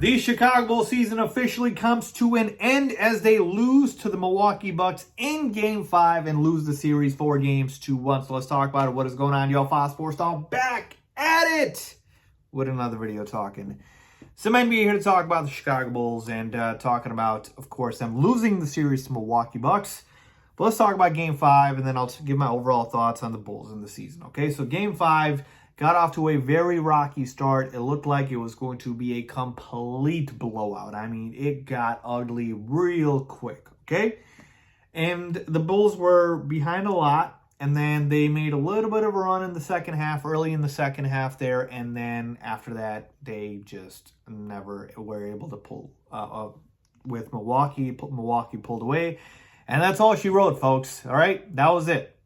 The Chicago Bulls season officially comes to an end as they lose to the Milwaukee Bucks in Game 5 and lose the series 4-1. So let's talk about it. What is going on, y'all? Faiz Sports Talk back at it with another video talking some NBA here to talk about the Chicago Bulls and talking about, of course, them losing the series to Milwaukee Bucks. But let's talk about Game 5, and then I'll give my overall thoughts on the Bulls in the season, okay? So Game 5 got off to a very rocky start. It looked like it was going to be a complete blowout. I mean, it got ugly real quick, okay? And the Bulls were behind a lot, and then they made a little bit of a run in the second half, early in the second half there, and then after that, they just never were able to pull with Milwaukee. Milwaukee pulled away, and that's all she wrote, folks, all right? That was it.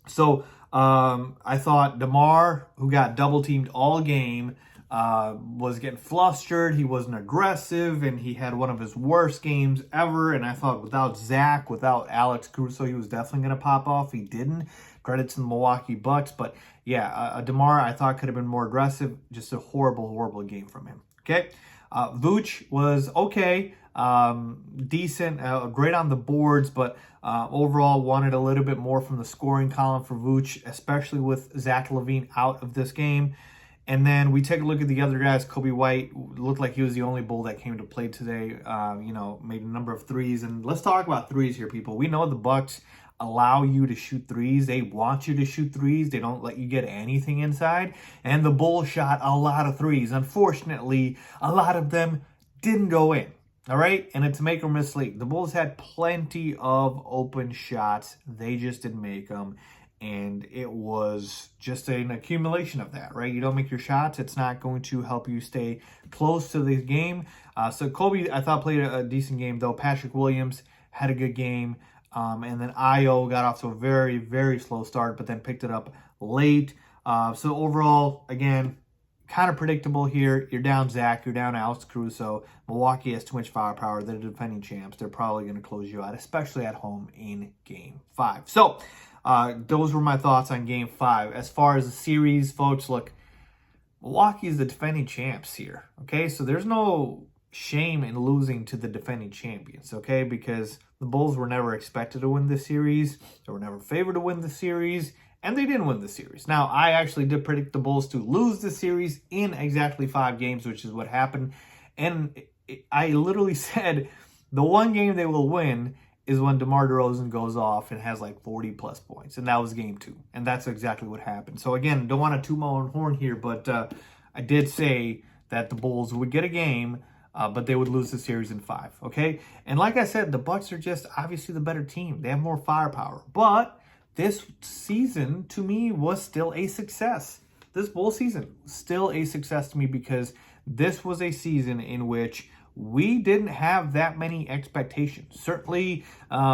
So I thought DeMar, who got double teamed all game, was getting flustered. He wasn't aggressive, and he had one of his worst games ever. And I thought without Zach, without Alex Caruso, he was definitely going to pop off. He didn't. Credit to the Milwaukee Bucks. But yeah, DeMar, I thought could have been more aggressive. Just a horrible, horrible game from him. Okay. Vooch was okay. Decent, great on the boards, but overall wanted a little bit more from the scoring column for Vooch, especially with Zach LaVine out of this game. And then we take a look at the other guys. Kobe White looked like he was the only Bull that came to play today. Made a number of threes. And let's talk about threes here, people. We know the Bucks allow you to shoot threes. They want you to shoot threes. They don't let you get anything inside. And the Bulls shot a lot of threes. Unfortunately, a lot of them didn't go in. All right, and it's make or miss league. The Bulls had plenty of open shots. They just didn't make them, and it was just an accumulation of that, right? You don't make your shots, it's not going to help you stay close to the game. So Kobe, I thought, played a decent game, though. Patrick Williams had a good game, and then Io got off to a very, very slow start, but then picked it up late. So overall, again, kind of predictable here. You're down Zach. You're down Alex Caruso. Milwaukee has too much firepower. They're the defending champs. They're probably going to close you out, especially at home in Game 5. So those were my thoughts on Game 5. As far as the series, folks, look, Milwaukee is the defending champs here, okay? So there's no shame in losing to the defending champions, okay? Because the Bulls were never expected to win this series. They were never favored to win the series. And they didn't win the series. Now, I actually did predict the Bulls to lose the series in exactly 5 games, which is what happened. And I literally said the one game they will win is when DeMar DeRozan goes off and has like 40-plus points. And that was Game 2. And that's exactly what happened. So, again, don't want to toot my own horn here, but I did say that the Bulls would get a game, but they would lose the series in 5, okay? And like I said, the Bucks are just obviously the better team. They have more firepower. But this season, to me, was still a success. This Bull season was still a success to me because this was a season in which we didn't have that many expectations. Certainly,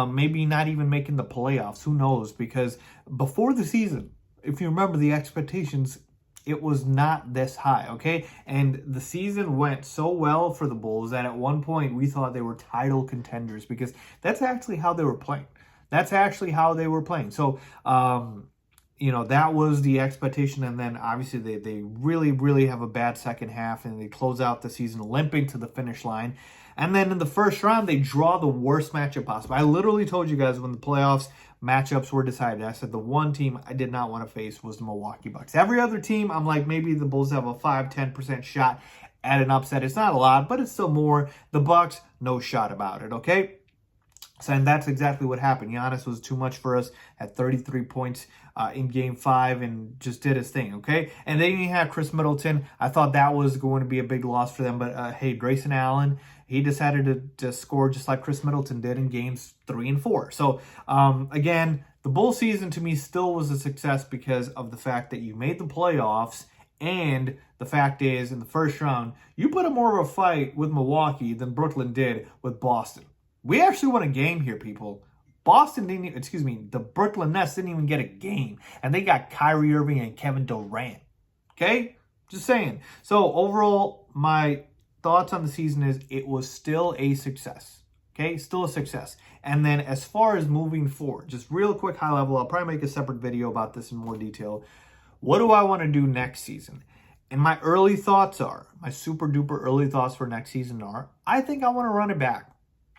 maybe not even making the playoffs. Who knows? Because before the season, if you remember the expectations, it was not this high, okay? And the season went so well for the Bulls that at one point we thought they were title contenders because that's actually how they were playing. That's actually how they were playing. So, that was the expectation. And then, obviously, they really, really have a bad second half. And they close out the season limping to the finish line. And then in the first round, they draw the worst matchup possible. I literally told you guys when the playoffs matchups were decided, I said the one team I did not want to face was the Milwaukee Bucks. Every other team, I'm like, maybe the Bulls have a 5-10% shot at an upset. It's not a lot, but it's still more. The Bucks, no shot about it, okay? So, and that's exactly what happened. Giannis was too much for us at 33 points in Game 5 and just did his thing, okay? And they didn't have Chris Middleton. I thought that was going to be a big loss for them. But, hey, Grayson Allen, he decided to score just like Chris Middleton did in Games 3 and 4. So, again, the Bull season to me still was a success because of the fact that you made the playoffs. And the fact is, in the first round, you put up more of a fight with Milwaukee than Brooklyn did with Boston. We actually won a game here, people. The Brooklyn Nets didn't even get a game. And they got Kyrie Irving and Kevin Durant. Okay? Just saying. So, overall, my thoughts on the season is it was still a success. Okay? Still a success. And then as far as moving forward, just real quick high level, I'll probably make a separate video about this in more detail. What do I want to do next season? And my early thoughts are, my super duper early thoughts for next season are, I think I want to run it back.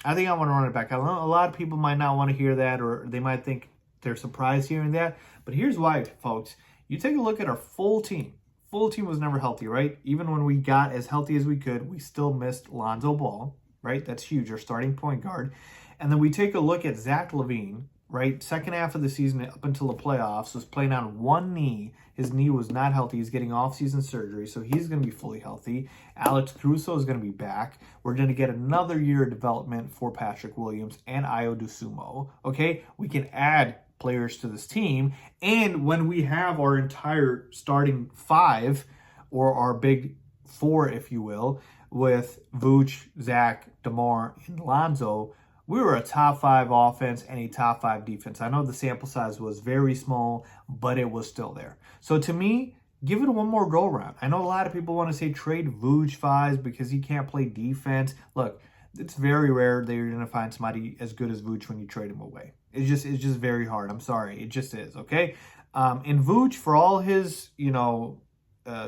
I think I want to run it back. I know a lot of people might not want to hear that, or they might think they're surprised hearing that. But here's why, folks. You take a look at our full team. Full team was never healthy, right? Even when we got as healthy as we could, we still missed Lonzo Ball, right? That's huge, our starting point guard. And then we take a look at Zach LaVine, right? Second half of the season up until the playoffs, was playing on one knee. His knee was not healthy. He's getting off-season surgery, so he's going to be fully healthy. Alex Caruso is going to be back. We're going to get another year of development for Patrick Williams and Ayo Dosunmu. Okay, we can add players to this team, and when we have our entire starting five, or our big four, if you will, with Vooch, Zach, DeMar, and Lonzo, we were a top 5 offense and a top 5 defense. I know the sample size was very small, but it was still there. So to me, give it one more go around. I know a lot of people want to say trade Vooch, Faiz, because he can't play defense. Look, it's very rare that you're going to find somebody as good as Vooch when you trade him away. It's just very hard. I'm sorry. It just is, okay? And Vooch, for all his,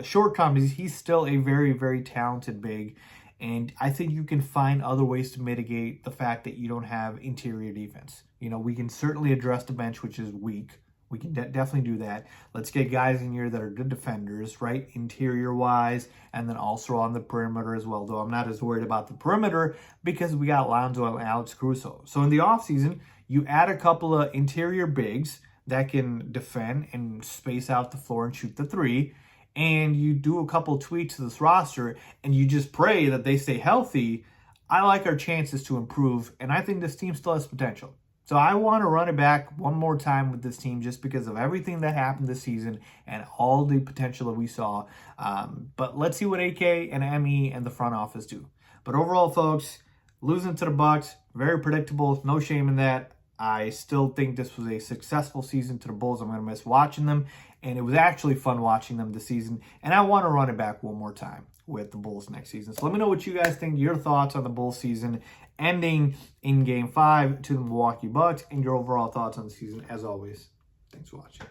shortcomings, he's still a very, very talented big. And I think you can find other ways to mitigate the fact that you don't have interior defense. We can certainly address the bench, which is weak. We can definitely do that. Let's get guys in here that are good defenders, right? Interior-wise, and then also on the perimeter as well. Though I'm not as worried about the perimeter because we got Lonzo and Alex Caruso. So in the offseason, you add a couple of interior bigs that can defend and space out the floor and shoot the three. And you do a couple tweaks to this roster, and you just pray that they stay healthy. I like our chances to improve, and I think this team still has potential. So I want to run it back one more time with this team just because of everything that happened this season and all the potential that we saw. But let's see what AK and ME and the front office do. But overall, folks, losing to the Bucks, very predictable. No shame in that. I still think this was a successful season to the Bulls. I'm going to miss watching them. And it was actually fun watching them this season. And I want to run it back one more time with the Bulls next season. So let me know what you guys think, your thoughts on the Bulls season ending in Game 5 to the Milwaukee Bucks, and your overall thoughts on the season. As always, thanks for watching.